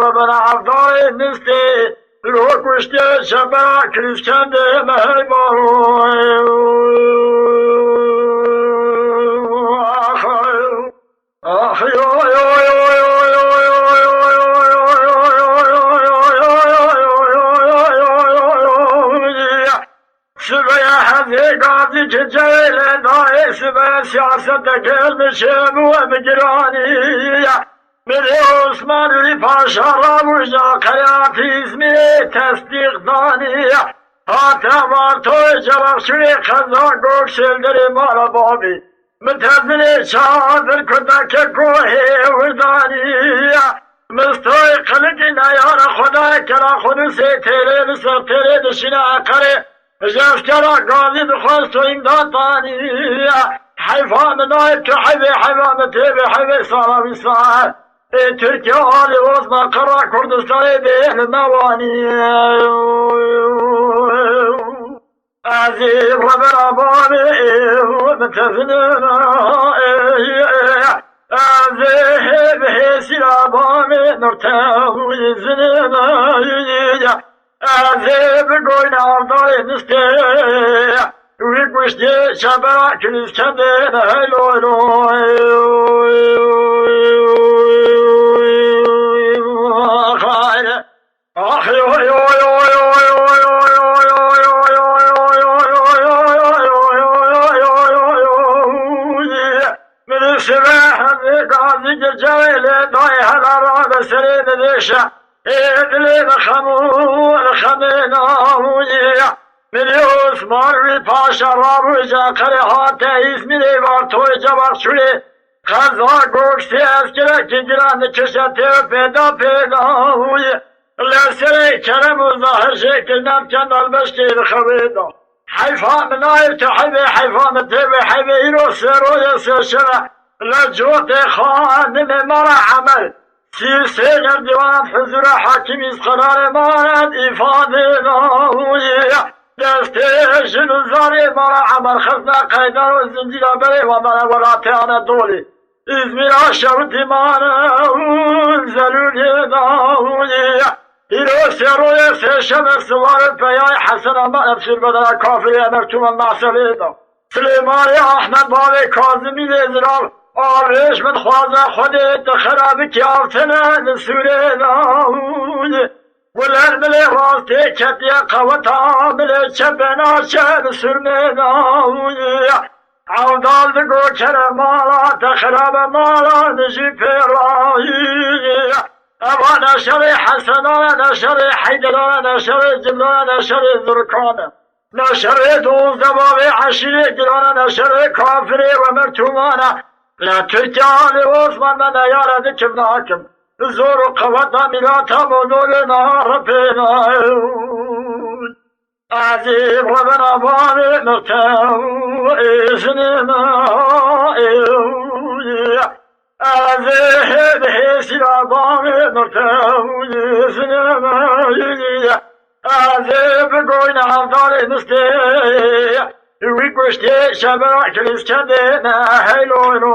ربنا عفضاء النستي الوك وشتي شبا كريس كندي مهيبا قاضي جيل داي سبا سياسة كلمشم ومجراني من عثمان لباشا رابوجا قياتي اسمي تصديق داني هاتا مارتوي جرق شري خزا قوك شلدري مالا بابي متهزني شادر كدك كوهي ورداني مستوي قلقنا يا خدا كرا خدسي تيري نصر تيري دشنا قري جفترا قاضي بخواست وإمداداني حيفان نايب كحبي حيفان تيبي حبي صار بصار تركيا آلي وزنا قرى كردستاني بين النواني عزيز ربنا بابي ومتفننا عزيز بحيسي لابامي نرتاو يزننا عزيز بقوين عرضاي نستي ويقوشتي شبا كنيس كندين هيلو هيلو من السباح قاضي جايل داي هلا سريد ديشا إدلي بخمول خمينا من عثمان باشا رابوجا قريحاتي اسمي بارتوي جبر شولي خزا قوكسي اسكرا كنجران كشتي بيدا لسري كرم الظاهر شكل نام كان البشكي بخبيدا حيفا من آيب تحبي حيفا من تبي حبي إيرو سيرو يسير شرع لجوتي خان من مرا عمل سيسير ديوان حزر حاكم قرار مارد إفادة ناوية دستيشن الزاري مرا عمل خزنا قيدر والزنجيل بري ومن وراتيانا دولي إزمير عشر ديمانا زلولي ناوية إلو سيرو يسير شمر سوار بياي حسن أما أبشر بدنا كافر أمرتم المعسلين سليماني أحمد بابي كاظمي لزرال آرش من خوازه خودت خراب کیافتنه نسوره ناوی ولر ملی راسته کتی قوتا ملی چپنا چه نسرمه ناوی عودال دگو کر مالا تخراب مالا نجی پیرایی اما نشر حسنان نشر حیدران نشر جملان نشر ذرکان نشر دوز دبابی عشیر گران نشر کافری و مرتومانا لا تركيا لعثمان من يارد كبناكم زور قوة ملاتا مدول نهار بينا عزيز ربنا بابي مرتاو إذننا عزيز بحيسي لبابي مرتاو إذننا عزيز بقوين عفضال نستي ويقوشتي شبا كريس كندينا هيلو هيلو